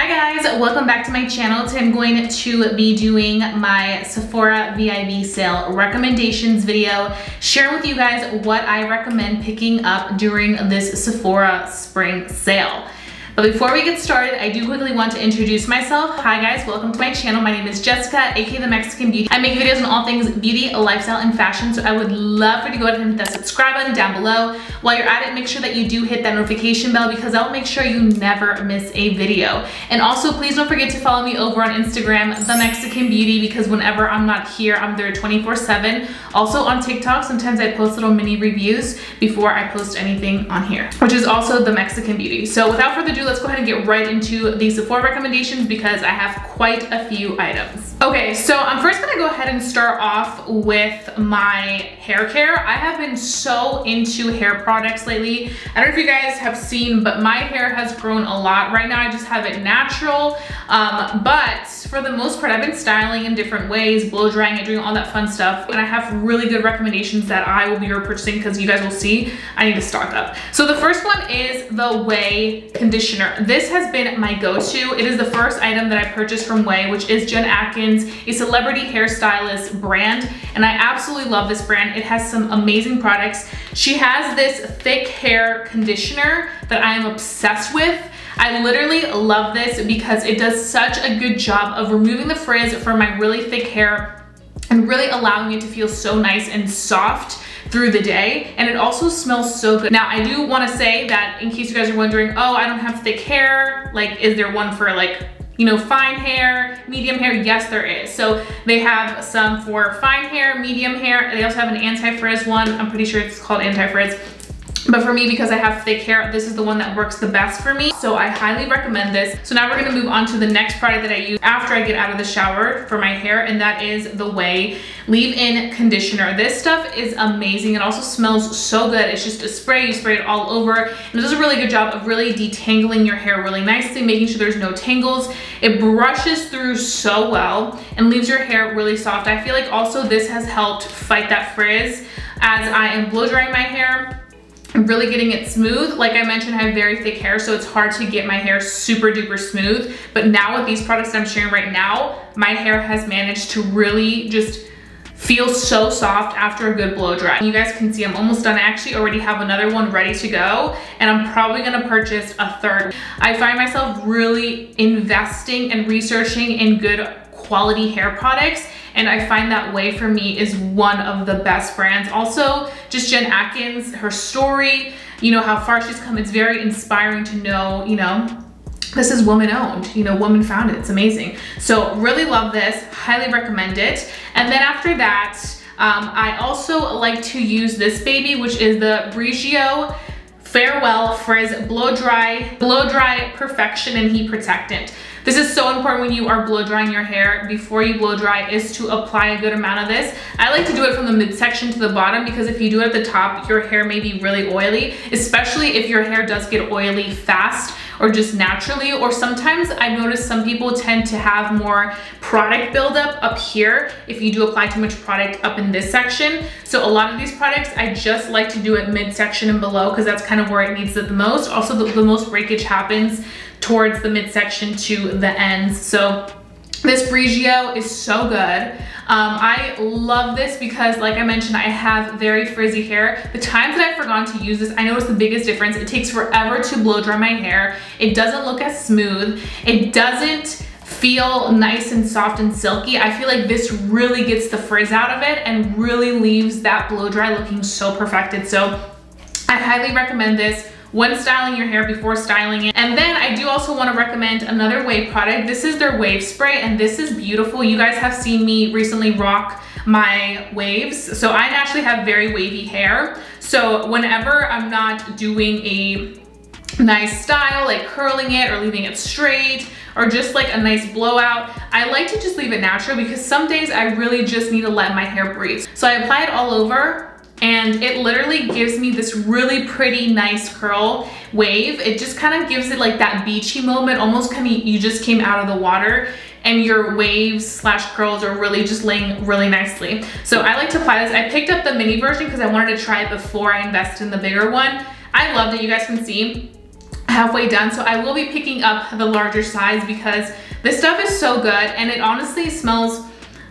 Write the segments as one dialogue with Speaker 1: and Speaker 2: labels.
Speaker 1: guys, welcome back to my channel. Today I'm going to be doing my Sephora VIB sale recommendations video, sharing with you guys what I recommend picking up during this Sephora spring sale. But before we get started, I do quickly want to introduce myself. Hi guys, welcome to my channel. My name is Jessica, aka The Mexican Beauty. I make videos on all things beauty, lifestyle, and fashion, so I would love for you to go ahead and hit that subscribe button down below. While you're at it, make sure that you do hit that notification bell because I'll make sure you never miss a video. And also, please don't forget to follow me over on Instagram, The Mexican Beauty, because whenever I'm not here, I'm there 24/7. Also on TikTok, sometimes I post little mini reviews before I post anything on here, which is also The Mexican Beauty. So without further ado, let's go ahead and get right into the Sephora recommendations because I have quite a few items. Okay, so I'm first gonna go ahead and start off with my hair care. I have been so into hair products lately. I don't know if you guys have seen, but my hair has grown a lot. Right now I just have it natural, but for the most part, I've been styling in different ways, blow drying it, doing all that fun stuff. And I have really good recommendations that I will be repurchasing because you guys will see I need to stock up. So the first one is the Way conditioner. This has been my go-to. It is the first item that I purchased from Way, which is Jen Atkins, a celebrity hairstylist brand. And I absolutely love this brand. It has some amazing products. She has this thick hair conditioner that I am obsessed with. I literally love this because it does such a good job of removing the frizz from my really thick hair and really allowing it to feel so nice and soft through the day. And it also smells so good. Now, I do want to say that in case you guys are wondering, oh, I don't have thick hair, like, is there one for like, you know, fine hair, medium hair? Yes, there is. So they have some for fine hair, medium hair. They also have an anti-frizz one. I'm pretty sure it's called anti-frizz. But for me, because I have thick hair, this is the one that works the best for me. So I highly recommend this. So now we're gonna move on to the next product that I use after I get out of the shower for my hair, and that is the Way Leave-In Conditioner. This stuff is amazing. It also smells so good. It's just a spray, you spray it all over. And it does a really good job of really detangling your hair really nicely, making sure there's no tangles. It brushes through so well and leaves your hair really soft. I feel like also this has helped fight that frizz as I am blow drying my hair. I'm really getting it smooth. Like I mentioned, I have very thick hair, so it's hard to get my hair super duper smooth. But now with these products that I'm sharing right now, my hair has managed to really just feel so soft after a good blow dry. You guys can see I'm almost done. I actually already have another one ready to go, and I'm probably gonna purchase a third. I find myself really investing and researching in good quality hair products, and I find that Way for me is one of the best brands. Also, just Jen Atkins, her story, you know, how far she's come. It's very inspiring to know, you know, this is woman owned, you know, woman founded. It's amazing. So really love this, highly recommend it. And then after that, I also like to use this baby, which is the Briogeo Farewell Frizz Blow Dry Perfection and Heat Protectant. This is so important when you are blow drying your hair. Before you blow dry is to apply a good amount of this. I like to do it from the midsection to the bottom because if you do it at the top, your hair may be really oily, especially if your hair does get oily fast or just naturally. Or sometimes I've noticed some people tend to have more product buildup up here if you do apply too much product up in this section. So a lot of these products, I just like to do it midsection and below because that's kind of where it needs it the most. Also, the most breakage happens towards the midsection to the ends. So this Briogeo is so good. I love this because, like I mentioned, I have very frizzy hair. The times that I've forgotten to use this, I notice the biggest difference. It takes forever to blow dry my hair. It doesn't look as smooth. It doesn't feel nice and soft and silky. I feel like this really gets the frizz out of it and really leaves that blow dry looking so perfected. So I highly recommend this when styling your hair, before styling it. And then I do also want to recommend another Way product. This is their wave spray, and this is beautiful. You guys have seen me recently rock my waves. So I naturally have very wavy hair. So whenever I'm not doing a nice style, like curling it or leaving it straight, or just like a nice blowout, I like to just leave it natural because some days I really just need to let my hair breathe. So I apply it all over, and it literally gives me this really pretty, nice curl wave. It just kind of gives it like that beachy moment, almost kind of you just came out of the water and your waves slash curls are really just laying really nicely. So I like to apply this. I picked up the mini version because I wanted to try it before I invested in the bigger one. I loved it, you guys can see. halfway done, so I will be picking up the larger size because this stuff is so good and it honestly smells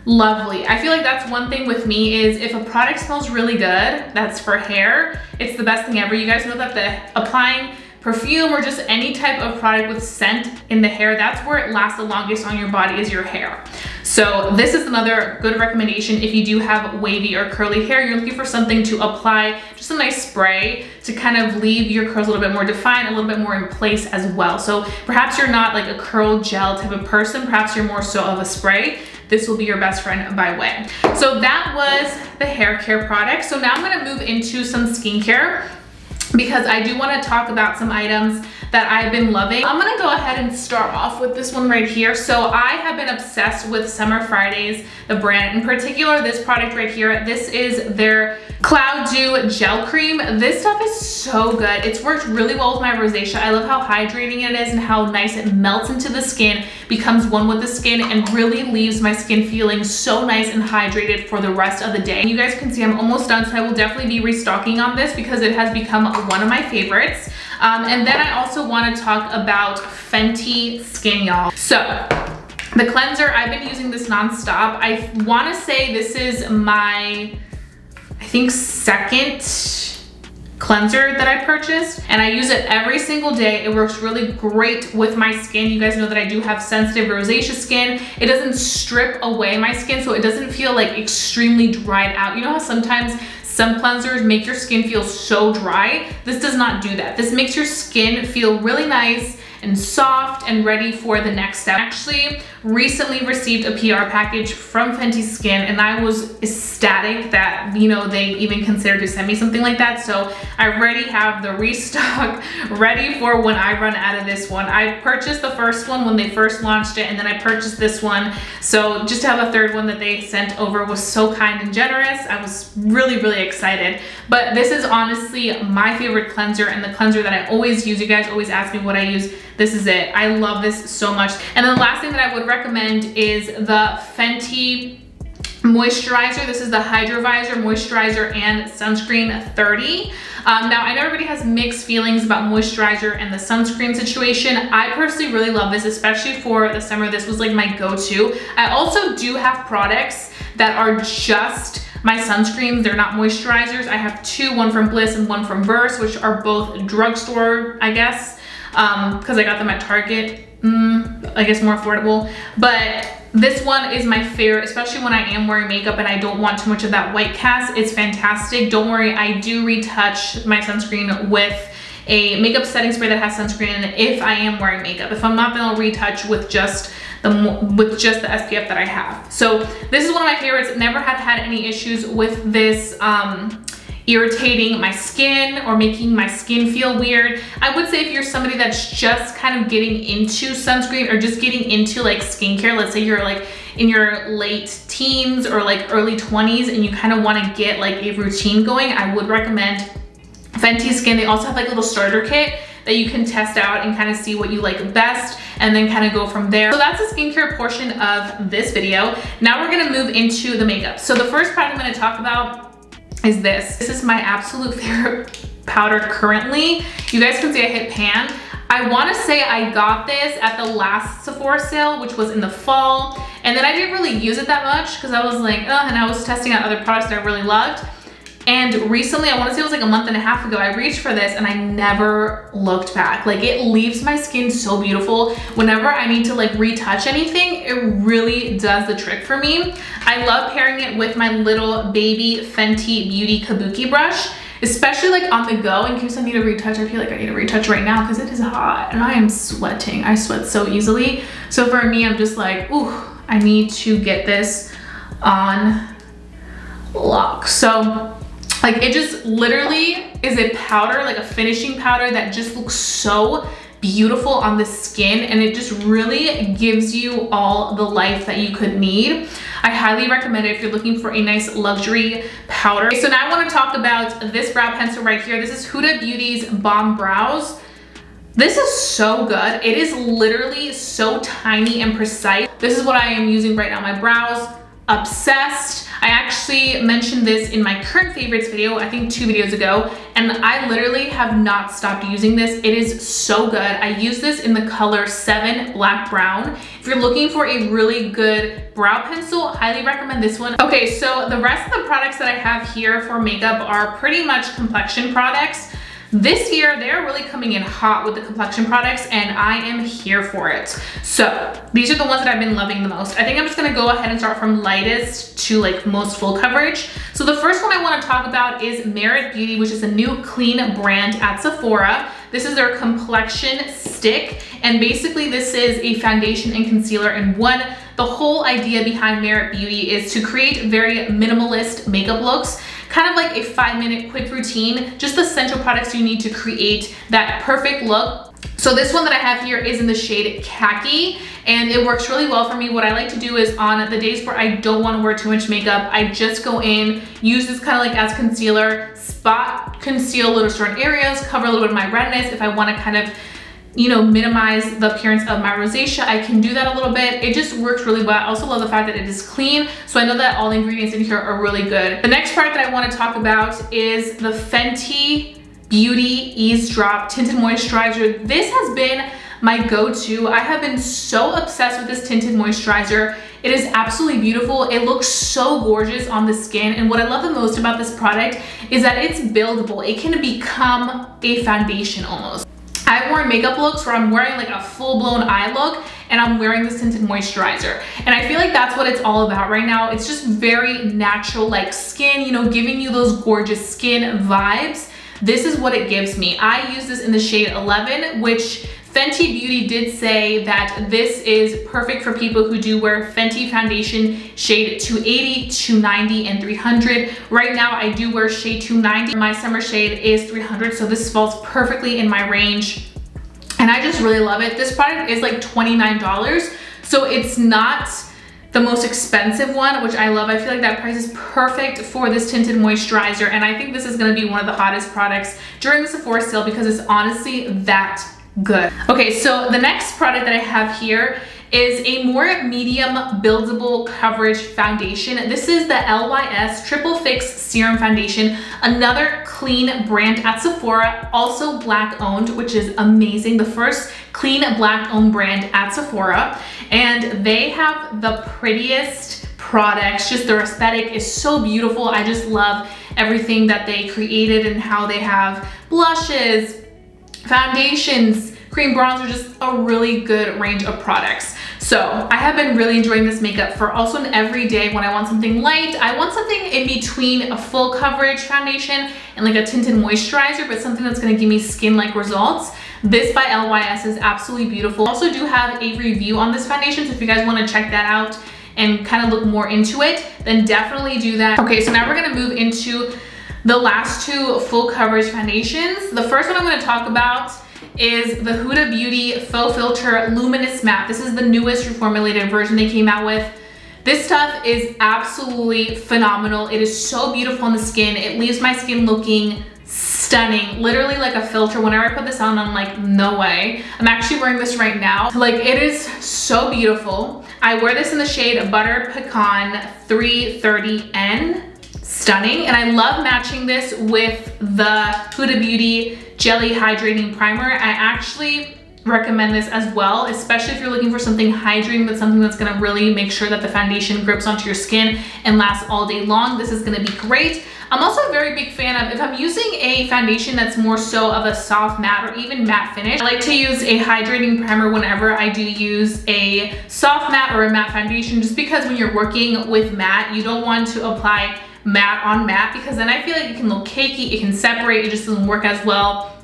Speaker 1: lovely. I feel like that's one thing with me is if a product smells really good, that's for hair, it's the best thing ever. You guys know that applying perfume or just any type of product with scent in the hair, that's where it lasts the longest on your body is your hair. So this is another good recommendation if you do have wavy or curly hair, you're looking for something to apply, just a nice spray to kind of leave your curls a little bit more defined, a little bit more in place as well. So perhaps you're not like a curl gel type of person, perhaps you're more so of a spray. This will be your best friend by way. So that was the hair care product. So now I'm gonna move into some skincare because I do want to talk about some items that I've been loving. I'm gonna go ahead and start off with this one right here. So I have been obsessed with Summer Fridays, the brand in particular, this product right here. This is their Cloud Dew Gel Cream. This stuff is so good. It's worked really well with my rosacea. I love how hydrating it is and how nice it melts into the skin, becomes one with the skin, and really leaves my skin feeling so nice and hydrated for the rest of the day. You guys can see I'm almost done, so I will definitely be restocking on this because it has become one of my favorites. And then I also want to talk about Fenty Skin, y'all. So the cleanser, I've been using this nonstop. I want to say this is my, I think, second cleanser that I purchased, and I use it every single day. It works really great with my skin. You guys know that I do have sensitive rosacea skin. It doesn't strip away my skin, so it doesn't feel like extremely dried out. You know how sometimes some cleansers make your skin feel so dry? This does not do that. This makes your skin feel really nice and soft and ready for the next step. I actually recently received a PR package from Fenty Skin and I was ecstatic that, you know, they even considered to send me something like that. So I already have the restock ready for when I run out of this one. I purchased the first one when they first launched it, and then I purchased this one. So just to have a third one that they sent over was so kind and generous. I was really, really excited. But this is honestly my favorite cleanser and the cleanser that I always use. You guys always ask me what I use. This is it. I love this so much. And then the last thing that I would recommend is the Fenty moisturizer. This is the Hydro Visor Moisturizer and Sunscreen 30. Now I know everybody has mixed feelings about moisturizer and the sunscreen situation. I personally really love this, especially for the summer. This was like my go-to. I also do have products that are just my sunscreens. They're not moisturizers. I have two, one from Bliss and one from Verse, which are both drugstore, I guess, because I got them at Target. I guess more affordable. But this one is my favorite, especially when I am wearing makeup and I don't want too much of that white cast. It's fantastic. Don't worry, I do retouch my sunscreen with a makeup setting spray that has sunscreen in it if I am wearing makeup. If I'm not, then I'll retouch with just the SPF that I have. So this is one of my favorites. Never had any issues with this irritating my skin or making my skin feel weird. I would say if you're somebody that's just kind of getting into sunscreen or just getting into like skincare, let's say you're like in your late teens or like early 20s and you kind of want to get like a routine going, I would recommend Fenty Skin. They also have like a little starter kit that you can test out and kind of see what you like best and then kind of go from there. So that's the skincare portion of this video. Now we're gonna move into the makeup. So the first product I'm gonna talk about is this. This is my absolute favorite powder currently. You guys can see I hit pan. I wanna say I got this at the last Sephora sale, which was in the fall. And then I didn't really use it that much because I was like, and I was testing out other products that I really loved. And recently, I wanna say it was like a month and a half ago, I reached for this and I never looked back. Like it leaves my skin so beautiful. Whenever I need to like retouch anything, it really does the trick for me. I love pairing it with my little baby Fenty Beauty Kabuki brush, especially like on the go in case I need to retouch. I feel like I need to retouch right now because it is hot and I am sweating. I sweat so easily. So for me, I'm just like, ooh, I need to get this on lock. So like it just literally is a powder, like a finishing powder that just looks so beautiful on the skin, and it just really gives you all the life that you could need. I highly recommend it if you're looking for a nice luxury powder. Okay, so now I want to talk about this brow pencil right here. This is Huda Beauty's Bomb Brows. This is so good. It is literally so tiny and precise. This is what I am using right now. My brows, obsessed. I actually mentioned this in my current favorites video, I think 2 videos ago, and I literally have not stopped using this. It is so good. I use this in the color 7 Black Brown. If you're looking for a really good brow pencil, highly recommend this one. Okay, so the rest of the products that I have here for makeup are pretty much complexion products. This year, they're really coming in hot with the complexion products, and I am here for it. So these are the ones that I've been loving the most. I think I'm just gonna go ahead and start from lightest to like most full coverage. So the first one I wanna talk about is Merit Beauty, which is a new clean brand at Sephora. This is their complexion stick, and basically this is a foundation and concealer in one. The whole idea behind Merit Beauty is to create very minimalist makeup looks, kind of like a 5-minute quick routine, just the essential products you need to create that perfect look. So this one that I have here is in the shade Khaki, and it works really well for me. What I like to do is on the days where I don't want to wear too much makeup, I just go in, use this kind of like as concealer, spot conceal little certain areas, cover a little bit of my redness. If I want to kind of, you know, minimize the appearance of my rosacea, I can do that a little bit. It just works really well. I also love the fact that it is clean, so I know that all the ingredients in here are really good. The next product that I want to talk about is the Fenty Beauty Ease Drop Tinted Moisturizer. This has been my go-to. I have been so obsessed with this tinted moisturizer. It is absolutely beautiful. It looks so gorgeous on the skin, and what I love the most about this product is that it's buildable. It can become a foundation almost. I've worn makeup looks where I'm wearing like a full-blown eye look and I'm wearing this tinted moisturizer. And I feel like that's what it's all about right now. It's just very natural, like skin, you know, giving you those gorgeous skin vibes. This is what it gives me. I use this in the shade 11, which Fenty Beauty did say that this is perfect for people who do wear Fenty foundation shade 280, 290, and 300. Right now, I do wear shade 290. My summer shade is 300, so this falls perfectly in my range. And I just really love it. This product is like $29, so it's not the most expensive one, which I love. I feel like that price is perfect for this tinted moisturizer, and I think this is gonna be one of the hottest products during the Sephora sale because it's honestly that good. Okay, so the next product that I have here is a more medium buildable coverage foundation. This is the LYS Triple Fix Serum Foundation, another clean brand at Sephora, also Black owned, which is amazing. The first clean Black owned brand at Sephora, and they have the prettiest products. Just their aesthetic is so beautiful. I just love everything that they created and how they have blushes, foundations, cream bronzer, just a really good range of products. So I have been really enjoying this makeup for also an everyday when I want something light. I want something in between a full coverage foundation and like a tinted moisturizer, but something that's gonna give me skin-like results. This by LYS is absolutely beautiful. I also do have a review on this foundation, so if you guys wanna check that out and kind of look more into it, then definitely do that. Okay, so now we're gonna move into the last 2 full coverage foundations. The first one I'm gonna talk about is the Huda Beauty Faux Filter Luminous Matte. This is the newest reformulated version they came out with. This stuff is absolutely phenomenal. It is so beautiful on the skin. It leaves my skin looking stunning, literally like a filter. Whenever I put this on, I'm like, no way. I'm actually wearing this right now. Like, it is so beautiful. I wear this in the shade Butter Pecan 330N. Stunning, and I love matching this with the Huda Beauty Jelly Hydrating Primer. I actually recommend this as well, especially if you're looking for something hydrating, but something that's gonna really make sure that the foundation grips onto your skin and lasts all day long. This is gonna be great. I'm also a very big fan of, if I'm using a foundation that's more so of a soft matte or even matte finish, I like to use a hydrating primer whenever I do use a soft matte or a matte foundation, just because when you're working with matte, you don't want to apply matte on matte, because then I feel like it can look cakey, it can separate, it just doesn't work as well.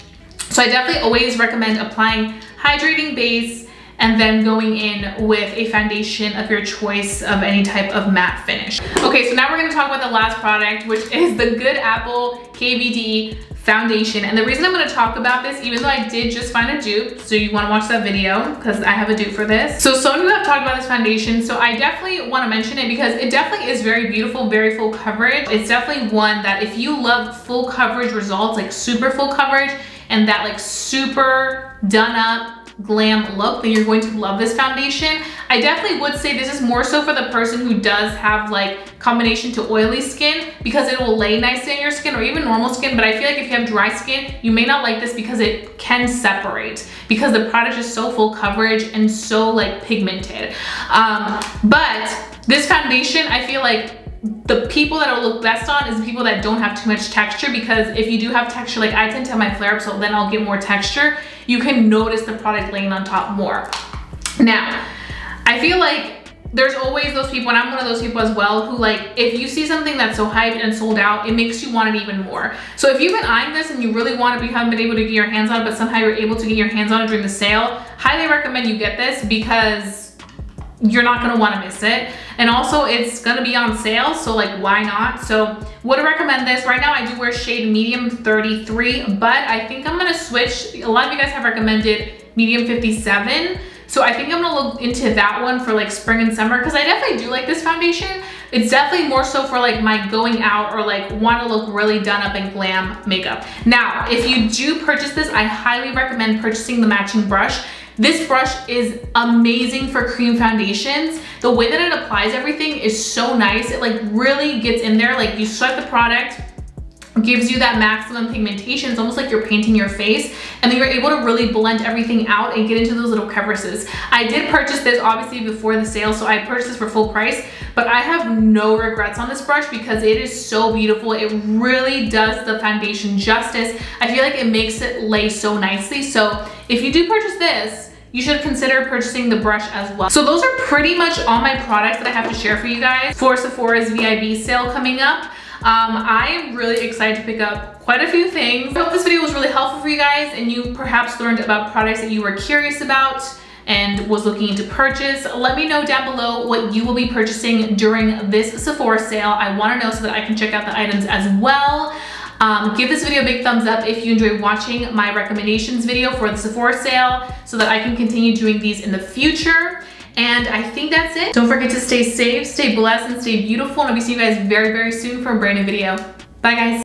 Speaker 1: So I definitely always recommend applying hydrating base and then going in with a foundation of your choice of any type of matte finish. Okay, so now we're gonna talk about the last product, which is the Good Apple KVD foundation. And the reason I'm gonna talk about this, even though I did just find a dupe, so you wanna watch that video because I have a dupe for this. So many people have talked about this foundation, so I definitely wanna mention it because it definitely is very beautiful, very full coverage. It's definitely one that if you love full coverage results, like super full coverage, and that like super done up glam look, then you're going to love this foundation. I definitely would say this is more so for the person who does have like combination to oily skin, because it will lay nicely on your skin, or even normal skin. But I feel like if you have dry skin, you may not like this because it can separate, because the product is so full coverage and so like pigmented. But this foundation, I feel like the people that it'll look best on is the people that don't have too much texture, because if you do have texture, like I tend to have my flare up, so then I'll get more texture, you can notice the product laying on top more. Now, I feel like there's always those people, and I'm one of those people as well, who like, if you see something that's so hyped and sold out, it makes you want it even more. So if you've been eyeing this and you really want it, but you haven't been able to get your hands on it, but somehow you're able to get your hands on it during the sale, highly recommend you get this, because you're not gonna wanna miss it. And also it's gonna be on sale, so like why not? So would recommend this. Right now I do wear shade medium 33, but I think I'm gonna switch. A lot of you guys have recommended medium 57. So I think I'm gonna look into that one for like spring and summer, because I definitely do like this foundation. It's definitely more so for like my going out, or like want to look really done up in glam makeup. Now, if you do purchase this, I highly recommend purchasing the matching brush. This brush is amazing for cream foundations. The way that it applies everything is so nice. It like really gets in there. Like you sweat the product, gives you that maximum pigmentation. It's almost like you're painting your face, and then you're able to really blend everything out and get into those little crevices. I did purchase this obviously before the sale, so I purchased this for full price, but I have no regrets on this brush because it is so beautiful. It really does the foundation justice. I feel like it makes it lay so nicely. So if you do purchase this, you should consider purchasing the brush as well. So those are pretty much all my products that I have to share for you guys for Sephora's VIB sale coming up. I am really excited to pick up quite a few things. I hope this video was really helpful for you guys, and you perhaps learned about products that you were curious about and was looking to purchase. Let me know down below what you will be purchasing during this Sephora sale. I want to know so that I can check out the items as well. Give this video a big thumbs up if you enjoyed watching my recommendations video for the Sephora sale, so that I can continue doing these in the future. And I think that's it. Don't forget to stay safe, stay blessed, and stay beautiful. And I'll be seeing you guys very, very soon for a brand new video. Bye guys.